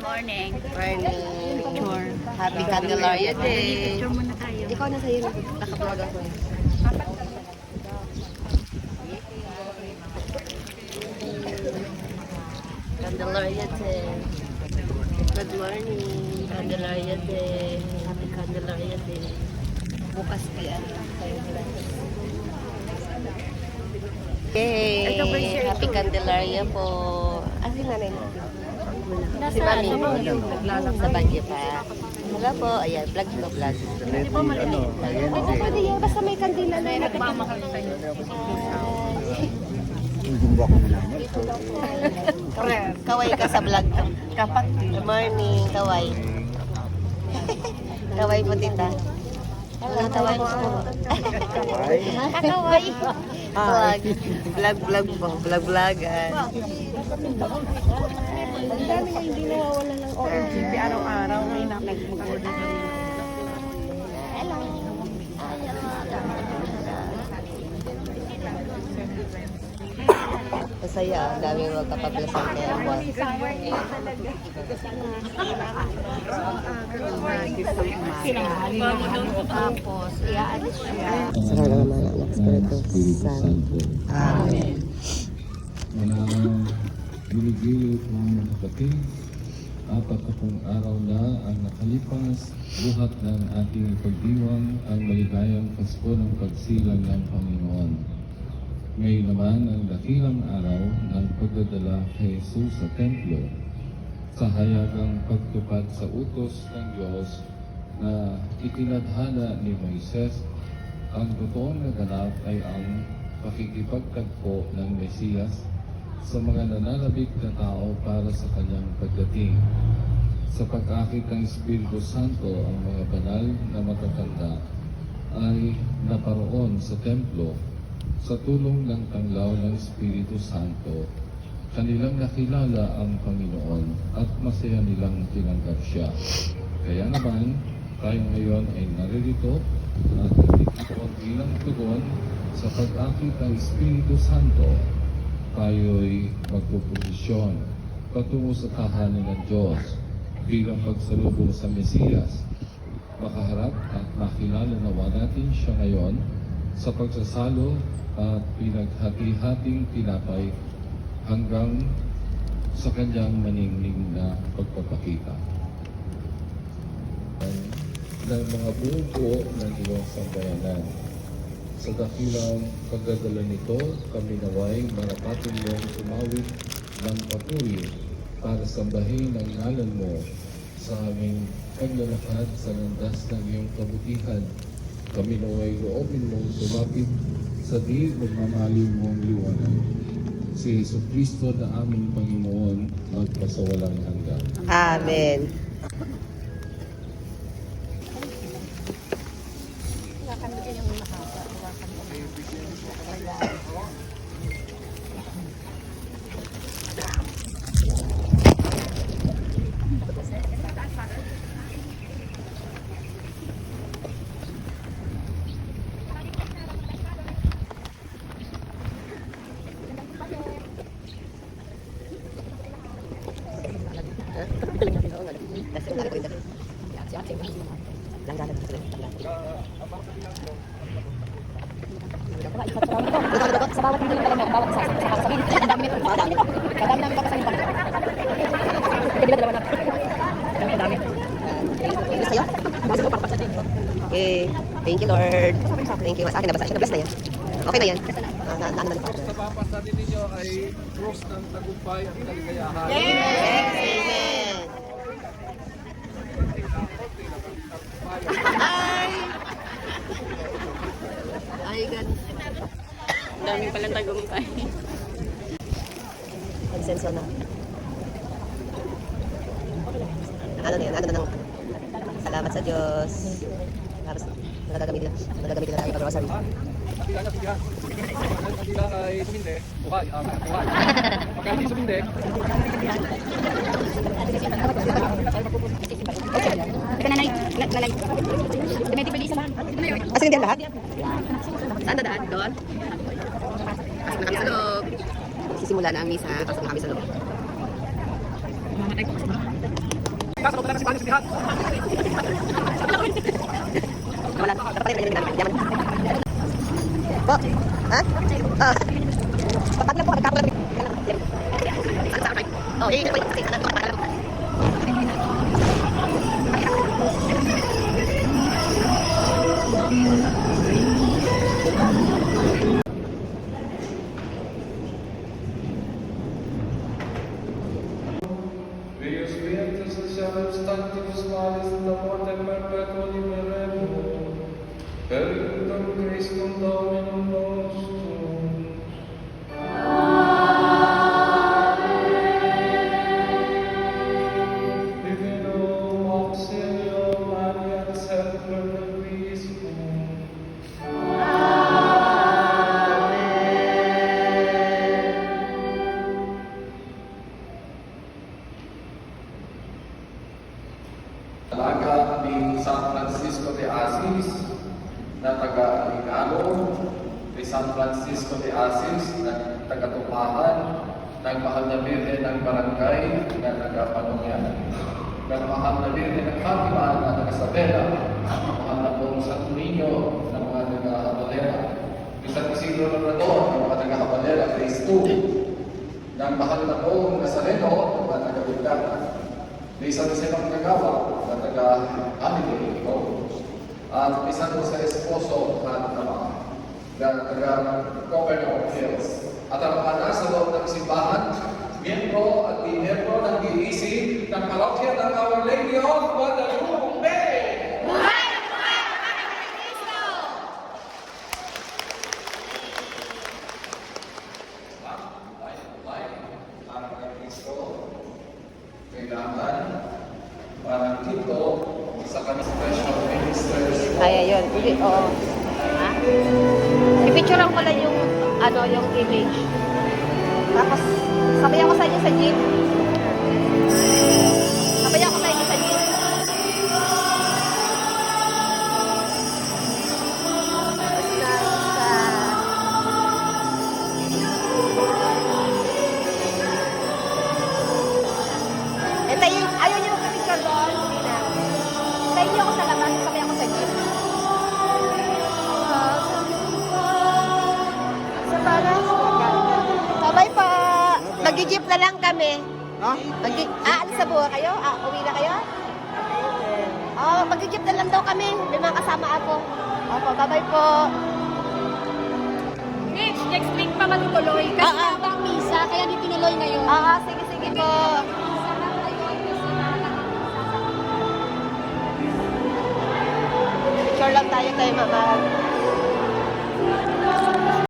Morning. Morning. Happy Candelaria Day. Picture muna tayo. Ikaw na sa'yo. Nakablog ako eh. Candelaria Day. Good morning. Candelaria Day. Happy Candelaria Day. Bukas kaya. Yay! Happy Candelaria po. Si nanay natin. Si Mami. Sa Baguio pa. Wala po. Ayan, vlog ko vlog. Hindi po maliit. Pwede yan. Basta may kandila na nagmamahal sa'yo. Kaway ka sa vlog ko. Kapat. Good morning, kaway. Kaway po, tita. Hello, kaway po. Kakaway. Vlog po. Vlog-vlogan. Ang dami na hindi nawawala ng ORGP araw-araw. May nag-order na rin. Masaya, ang daming magkapaglasan kaya buwan. Tapos, iaalis siya. Sa naman ang Espiritu Santo. Amen. Gili-gili po mga kapatid, 40 araw na ang nakalipas, buhat ng ating pagdiwang ang maligayang Pasko ng pagsilang ng Panginoon. Ngayon naman ang dakilang araw ng pagdadala kay Jesus sa templo, sa hayagang pagtupad sa utos ng Diyos na itinadhana ni Moises. Ang totoong naganap ay ang pakikipagtagpo ng Mesiyas sa mga nananabik na tao para sa kanyang pagdating. Sa pag-akit ng Espiritu Santo, ang mga banal na matatanda ay naparoon sa templo sa tulong ng tanglaw ng Espiritu Santo. Kanilang nakilala ang Panginoon at masaya nilang tinanggap siya. Kaya naman, tayo ngayon ay naririto at nagtitipon bilang tugon sa pag-akit ng Espiritu Santo. Tayo'y magpuposisyon patungo sa tahanan ng Diyos bilang pagsalubong sa Mesiyas. Makaharap at makilala nawa natin siya ngayon sa pagsasalo at pinaghati-hating tinapay hanggang sa kanyang maningning na pagpapakita ng mga buo ng iyong sambayanan. Sa dakilang pagdadala nito, kami naway marapatin mong sumawit ng papuri para sambahin ang ngalan mo sa aming paglalakad sa landas ng iyong kabutihan. Kami naway loobin mong sumapit sa di magmamaling mong liwanag. Si Jesucristo na aming Panginoon magpasawalang hanggan. Amen. Sa bawat hindi mo alam, bawat isa sa sabihin, ang dami nito. Kadami ng bakasan yung pangit. Hindi dalawa na. Ang dami. Gusto sa'yo? Okay. Thank you, Lord. Thank you. Sa akin na basta. Bless na yan. Okay na yan. Ano na Sa papasanin ninyo ay cross ng tagumpay at kaligayahan. Yes! Amen! Ay, God. Daming palang tagumpay. Nagsenso na. Ano na yan? Ano na? Salamat sa Diyos. Tapos, nagagamitin na tayo pag-rosary. Sila ay suminde, buhay. Buhay. Pagka hindi suminde, Teka, nanay. Dami pwede isa lang. Kasi hindi ang lahat? Saan dadaan? Doon? Pasok na kami sa loob. Sisimula na ang misa. Pasok na kami sa loob. Mamatay ko kasi. Wala. Dapat tayo yaman. Po? Ha? Pag na po, nagkapo lang. Oh, eh, kasi Deus Spiritus Socialum Sanctus Malis in the Morte Perpetuum Liberemur, per Christum Christum Dominum nostrum. Divinum auxilium Maria Semper Nobiscum. Talaga ni San Francisco de Assis na taga-Aligalo, ni San Francisco de Assis na taga-Tupahan, ng Mahal na Birhen ng Barangay na taga-Panungyan, ng Mahal na Birhen ng Fatima na taga-Sabela, ng Mahal na Pong San Niño ng mga taga-Habalera, ni San Isidro Labrador ng mga taga-Habalera, Phase 2, ng Mahal na Pong Nazareno ng mga taga-Bigdata, ni San Jose ng Kagawa na taga-Amity, at isa doon sa esposo at na taga-Governor Hills. At ang mga nasa loob ng simbahan, miyembro at di-miyembro ng DEC ng parokya ng Our Lady of Guadalupe! Buhay! Buhay! Buhay! Kristo! Para kay Kristo, kailangan parang dito sa kanyang special ministers. Ay, ayun. Hindi, oo. Ha? I-picturean ko lang yung, yung image. Tapos, sabay ako sa inyo sa jeep. Sabay ako sa inyo sa jeep. Ayaw niyo mag-picture doon. Hindi na. Tayo niyo ako sa labas. Sabay ako sa jeep. Sa paras. Sabay pa. Mag-jeep na lang kami. Ha? Alis sa buha kayo? Uwi na kayo? Mag-jeep na lang daw kami. May mga kasama ako. Opo, bye-bye po. Mitch, next week pa matutuloy. Kasi haba ang misa, kaya di tinuloy ngayon. Sige, sige po. Picture lang tayo, mama.